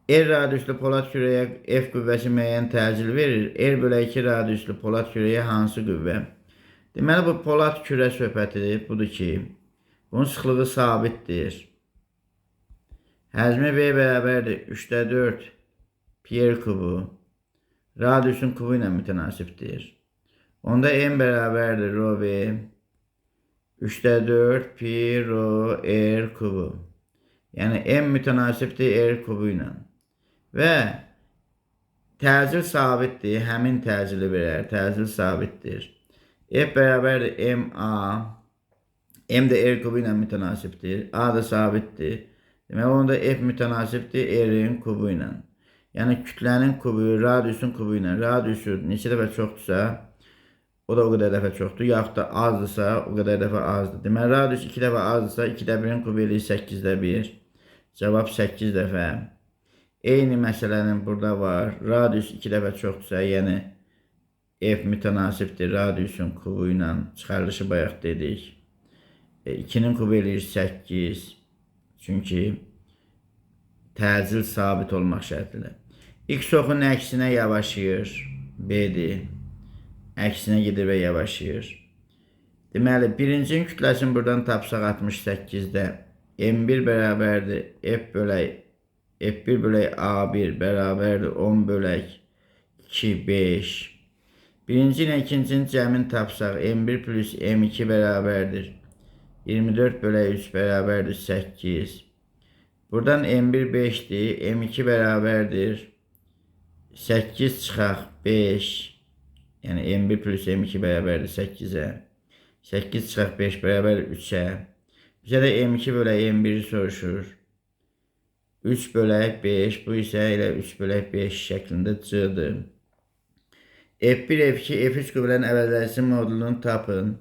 R radiuslu polad kürəyə F qüvvəsi müəyyən təcil verir. R bölü 2 radiuslu polad kürəyə hansı qüvvə? Deməli, bu polad kürə söhbətidir. Budur ki, bunun sıxlığı sabitdir. Həzmi V bərabərdir 3/4 pi r kubu. Radiusun kubu ilə mütənasibdir. Onda M bərabərdir rho V 3/4 pi rho r kubu. Yəni M mütənasibdir R kubu ilə. Və təcil sabitdir. Həmin təcili verər. Təcil sabitdir. F bərabərdir MA. M də R kubu ilə mütənasibdir. A da sabitdir. Deməli, onda F mütənasibdir R'in kubu ilə. Yəni kütlənin kubu, radiusun kubu ilə. Radiusu neçə dəfə çoxdursa, o da o qədər dəfə çoxdur. Yaxud da azdırsa, o qədər dəfə azdır. Deməli, radius 2 dəfə azdırsa, 2/1'in kubu eləyir 8/1. Cavab 8 dəfə. Eyni məsələnin burada var. Radius 2 dəfə çoxdursa, yəni F mütənasibdir radiusun kubu ilə. Çıxarılışı bayaq dedik. 2'nin kubu eləyir 8. Çünki təcil sabit olmaq şərtilə. X oxunun əksinə yavaşlayır. B'dir. Əksinə gedir və yavaşlayır. Deməli, birincinin kütləsini buradan tapsaq 68'də M1 bərabərdir F1 bölək A1 bərabərdir 10 bölək 2, 5. Birinci ilə ikincinin cəmini tapsaq M1 plus M2 bərabərdir 24 bölək 3 bərabərdir 8. Buradan M1 5'dir. M2 bərabərdir 8 çıxaq 5. Yəni M1 plus M2 bərabərdir 8'ə. 8 çıxaq 5 bərabərdir 3'ə. Bizə də M2 bölək M1'i soruşur. 3 bölək 5. Bu isə elə 3 bölək 5 şəklində C'dir. F1, F2, F3 qüvvələrin əvəzləyicisi modulunu tapın.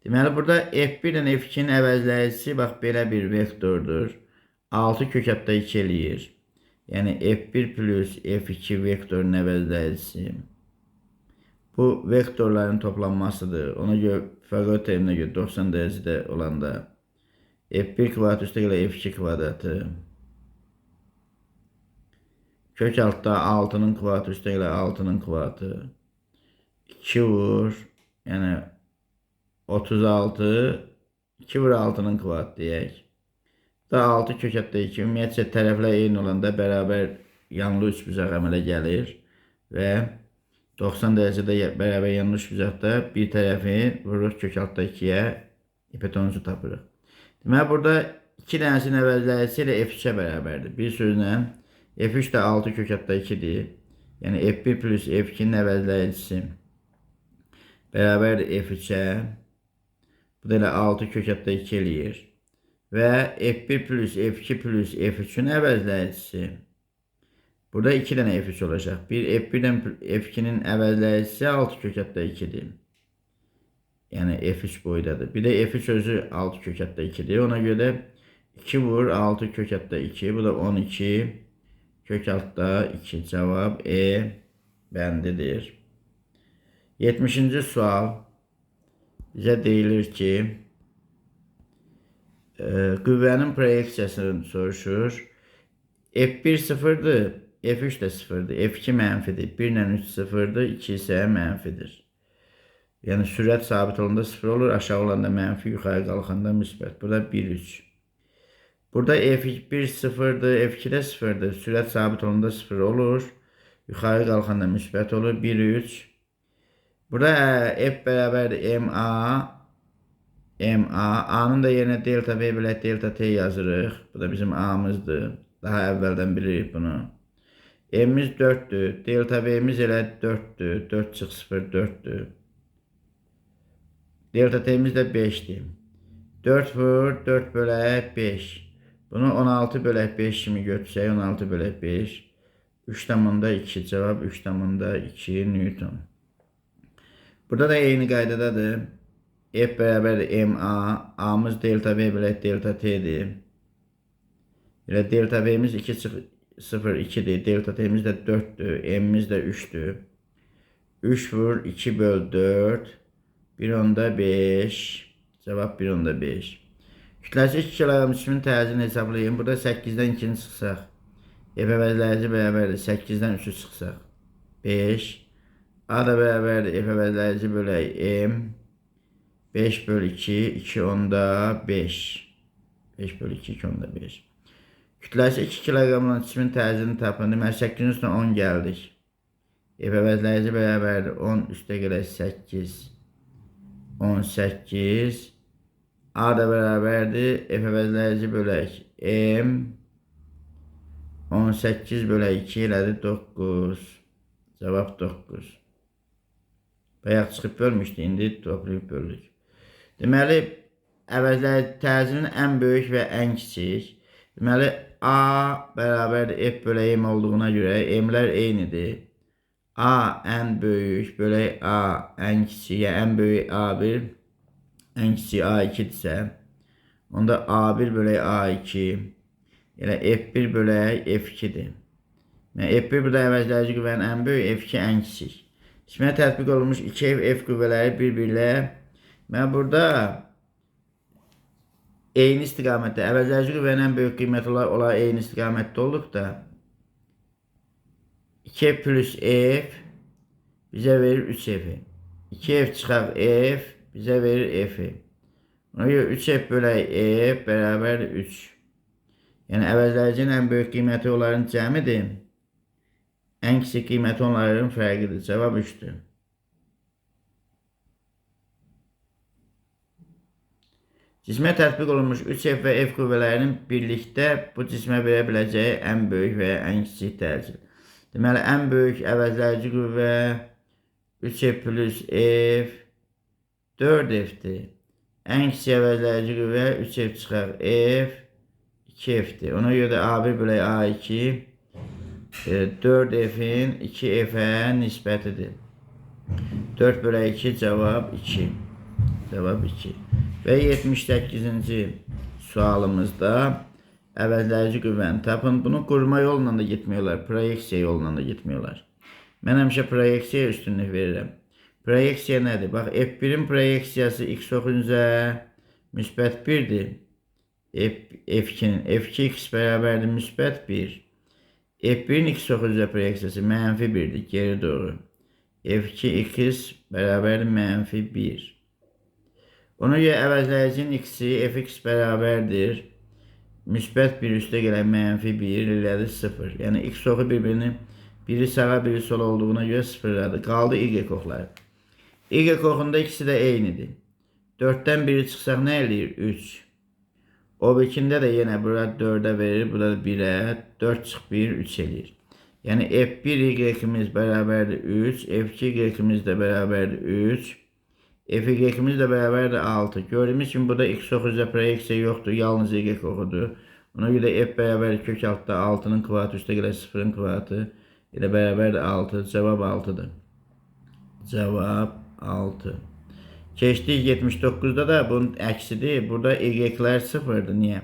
Deməli, burada F1 ilə F2'nin əvəzləyicisi bax belə bir vektordur. 6 kök hətta 2 eləyir. Yəni F1 plus F2 vektorun əvəzləyicisi. Bu vektorların toplanmasıdır. Ona görə Pifaqor teoreminə görə 90 dərəcədə olanda F1 kvadrat üstə gələ F2 kvadratı. Kök altda 6'nın kvadratı üstə gələ 6'nın kvadratı. 2 vur. Yəni 36. 2 vur 6'nın kvadratı deyək. Da 6 kök hətta 2. Ümumiyyətcə tərəflər eyni olanda bərabər yanlı üçbucaq əmələ gəlir. Və 90 dərəcədə bərabər yanlı üçbucaqda bir tərəfi vururuq kök altda 2'yə hipotenuzu tapırıq. Deməli, burada 2 dənəsinin əvəzləyicisi ilə F3'ə bərabərdir. Bir sözlə F3 də 6 kök hətta 2'dir. Yəni F1 plus F2'nin əvəzləyicisi bərabərdir F3'ə. Bu da elə 6 kök hətta 2 eləyir. Və F1 plus F2 plus F3'ün əvəzləyicisi. Burada 2 dənə F3 olacaq. Bir F1'dən F2'nin əvəzləyicisi 6 kök hətta 2'dir. Yəni F3 boydadır. Bir də F3 özü 6 kök hətta 2'dir. Ona görə də 2 vur 6 kök hətta 2. Bu da 12 kök altda 2. Cavab E bəndidir. 70-ci sual bizə deyilir ki, qüvvənin proyeksiyasını soruşur. F1 sıfırdır, F3 də sıfırdır, F2 mənfidir, 1 ilə 3 sıfırdır, 2 isə mənfidir. Yəni sürət sabit olanda sıfır olur, aşağı olanda mənfi, yuxarı qalxanda müsbət. Burada 1, 3. Burada F1 sıfırdır, F2 də sıfırdır, sürət sabit olanda sıfır olur, yuxarı qalxanda müsbət olur, 1, 3. Burada F bərabərdir MA. A'nın da yerinə delta V bölək delta T yazırıq. Bu da bizim A'mızdır. Daha əvvəldən bilirik bunu. M'imiz 4'dür. Delta B'miz elə 4'dür. 4 çıx 0 4'dür. Delta T'miz də 5'dir. 4 vur 4 bölək 5. Bunu 16 bölək 5 kimi götürsək 16 bölək 5. 3,2 cevap 3,2 Newton. Burada da eyni qaydadadır. F bərabərdir MA. A'mız delta B bölək delta T'dir. Elə delta B'miz 2 çıx 0 2'dir. Delta T'miz də 4'dür. M'miz də 3'dür. 3 vur 2 böl 4. 1/5. Cevap 1/5. Kütləsi 2 kilogram cismin təzini hesablayın. Burada 8'dən 2'ni çıxsaq. F əvəzləyici bərabərdir. 8'dən 3'ü çıxsaq. 5. A da bərabərdir. F əvəzləyici bölək M. 5 böl 2. 2/5. 5 böl 2. 2/5. Kütləsi 2 kilogramla cismin təzini tapın. Deməli 8'in üstüne 10 gəldik. F əvəzləyici bərabərdir. 10 üstə gələk 8. 18. A da bərabərdir. F əvəzləyici bölək M. 18 bölək 2 elədi 9. Cevap 9. Bayaq çıxıb bölmüşdü. İndi toplayıb böldük. Deməli, əvəzləyici təzinin ən böyük və ən kiçik. Deməli, A bərabərdir F bölək M olduğuna görə M'lər eynidir. A ən böyük bölək A ən kiçik, yəni ən böyük A1, ən kiçik A2-dirsə, onda A1 bölək A2, yəni F1 bölək F2-dir. Yəni F1 burada əvəzləyici qüvvənin ən böyük, F2 ən kiçik. Cismə tətbiq olunmuş 2F qüvvələri bir-birlə, mən burada eyni istiqamətdə, əvəzləyici qüvvənin ən böyük qiyməti olar eyni istiqamətdə olduqda, 2F plus F bizə verir 3F'i. 2F çıxaq F bizə verir F'i. Ona görə 3F bölək F bərabərdir 3. Yəni əvəzləyicinin ən böyük qiyməti onların cəmidir. Ən kiçik qiyməti onların fərqidir. Cavab 3'dür. Cismə tətbiq olunmuş 3F və F qüvvələrinin birlikdə bu cismə verə biləcəyi ən böyük və ən kiçik təcil. Deməli, ən böyük əvəzləyici qüvvə 3F plus F 4F'dir. Ən kiçik əvəzləyici qüvvə 3F çıxaq F 2F'dir. Ona görə də A1 bölək A2 4F'in 2F'ə nisbətidir. 4 bölək 2 cavab 2. Cavab 2. Və 78-ci sualımızda əvəzləyici qüvvəni tapın. Bunu qurma yolla da getmiyorlar, proyeksiya yolla da getmiyorlar. Mən həmişə proyeksiya üstünlük verirəm. Proyeksiya nədir? Bax, F1'in proyeksiyası x oxunca müsbət 1'dir. F2'nin F2x bərabərdir müsbət 1. F1'in x oxunca proyeksiyası mənfi 1'dir, geri doğru. F2x bərabərdir mənfi 1. Ona görə əvəzləyicinin x'i fx bərabərdir. Müsbət 1 üstə gələn mənfi 1 elədi 0. Yəni x oxu bir-birini biri sağa biri sola olduğuna görə 0'ladı. Qaldı y oxları. Y oxunda ikisi də eynidir. 4'dən biri çıxsaq nə eləyir? 3. O2'də də yenə bura 4'ə verir, burada da 1'ə. 4 çıx 1, 3 eləyir. Yəni F1 y-imiz bərabərdir 3, F2 y-imiz də bərabərdir 3. F2'miz də bərabərdir 6. Gördüyümüz kimi burada x oxuca proyeksiya yoxdur, yalnız y oxudur. Ona görə də f bərabərdir kök altda 6'nın kvatı üstə gələ 0'ın kvatı ilə bərabərdir 6. Cavab 6'dır. Cavab 6. Keçdik 79'da da bunun əksidir. Burada y-lər 0'dır. Niyə?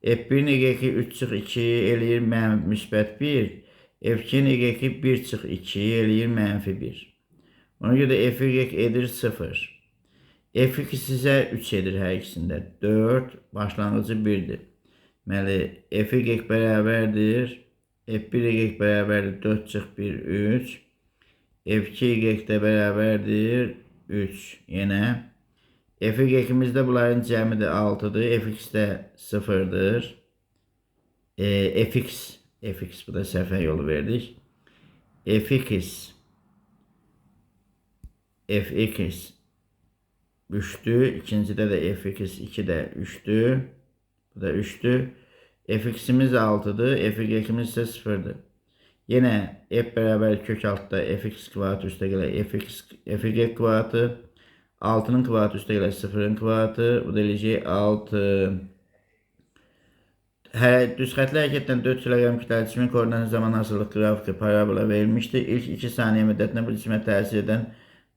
F1'in y-i 3 çıx 2 eləyir müsbət 1. F2'in y-i 1 çıx 2 eləyir mənfi 1. Ona görə də f(y) edir 0. F2 sizə 3 edir hər ikisində. 4, başlanğıcı 1'dir. Deməli, f(y) bərabərdir. F1y bərabərdir 4 çıx 1, 3. F2y də bərabərdir 3. Yenə. F(y)imizdə bunların cəmidir 6'dır. Fx də 0'dır. Fx bu da səhvə yolu verdik. Fx 3'dür. İkincidə də fx 2 də 3'dür. Bu da 3'dür. Fx'imiz 6'dır. F(y)imiz isə 0'dır. Yine f beraber kök altta fx kvadratı üstə gələ fy kvadratı. 6'nın kvadratı üstə gələ 0'ın kvadratı. Bu da eləyəcək 6. Düz xətli hərəkətdən 4 kilogram kütləli cismin koordinatı zaman hazırlıq qrafiki parabola verilmişdir. İlk 2 saniyə müddətində bu cismə təsir edən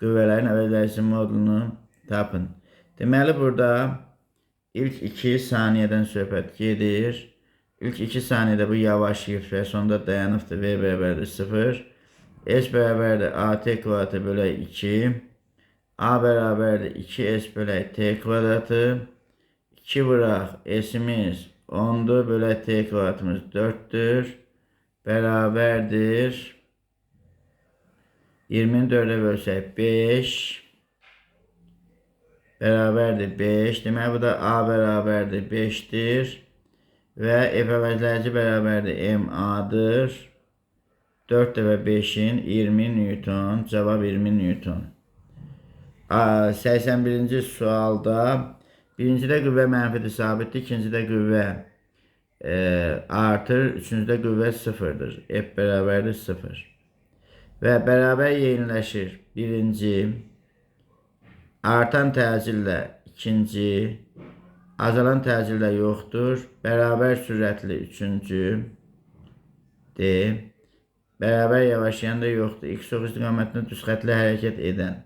qüvvələrin əvvəllərisi modulunu tapın. Deməli, burada ilk 2 saniyədən söhbət gedir. İlk 2 saniyədə bu yavaşlayıb və sonda dayanıbdır. V bərabərdir 0. S bərabərdir AT kvadratı bölə 2. A bərabərdir 2S bölə T kvadratı. 2 vuraq S'imiz 10'dur bölə T kvadratımız 4'tür. Bərabərdir. 20'ni 4'e bölsək 5. Bərabərdir 5. Demək bu da A bərabərdir 5'dir. Və F əvəzləyici bərabərdir MA'dır. 4 dəfə 5'in 20 Newton. Cavab 20 Newton. 81-ci sualda birincidə qüvvə mənfidir, sabitdir. İkincidə qüvvə artır. Üçüncüdə qüvvə sıfırdır. F bərabərdir 0. Və bərabər yeniləşir. Birinci. Artan təcillə ikinci. Azalan təcillə yoxdur. Bərabər sürətli üçüncü. D. Bərabər yavaşlayan da yoxdur. X oxu istiqamətində düz xətlə hərəkət edən.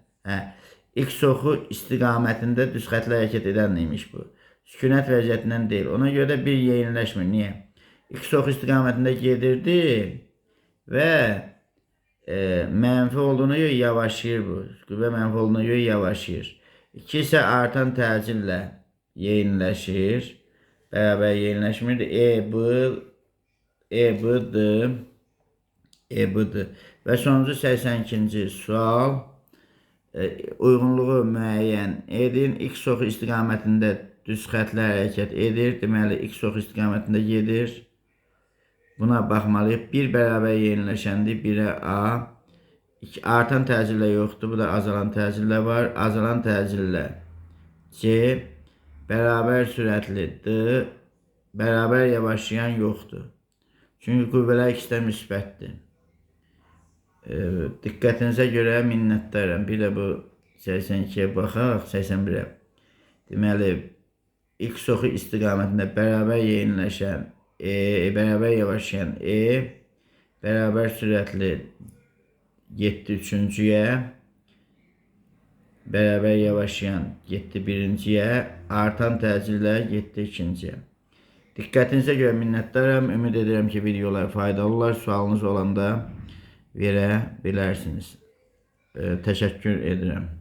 X oxu istiqamətində düz xətlə hərəkət edən neymiş bu? Sükunət vəziyyətindən deyil. Ona görə də bir yeniləşmir. Niyə? X oxu istiqamətində gedirdi və mənfi olduğuna görə yavaşlayır bu. Qüvvə mənfi olduğuna görə yavaşlayır. 2 isə artan təcillə yeniləşir. Bərabər yeniləşmirdir. E-B'dir. Və sonuncu 82-ci sual. Uyğunluğu müəyyən edin. X oxu istiqamətində düz xətlə hərəkət edir. Deməli, X oxu istiqamətində gedir. Buna baxmalıyıq. 1 bərabər yeniləşəndir. 1'ə A. Artan təcillə yoxdur. Bu da azalan təcillə var. Azalan təcillə C. Bərabər sürətli D. Bərabər yavaşlayan yoxdur. Çünki qüvvələr ikisi də müsbətdir. Diqqətinizə görə minnətdaram. Bir də bu 82'yə baxaq, 81'ə. Deməli, X oxu istiqamətində bərabər yeniləşən bərabər yavaşlayan bərabər sürətli 7 üçüncüyə, bərabər yavaşlayan 7 birinciyə, artan təcillə 7 ikinciyə. Diqqətinizə görə minnətdaram. Ümid edirəm ki, videolar faydalı olar. Sualınız olanda verə bilərsiniz. Təşəkkür edirəm.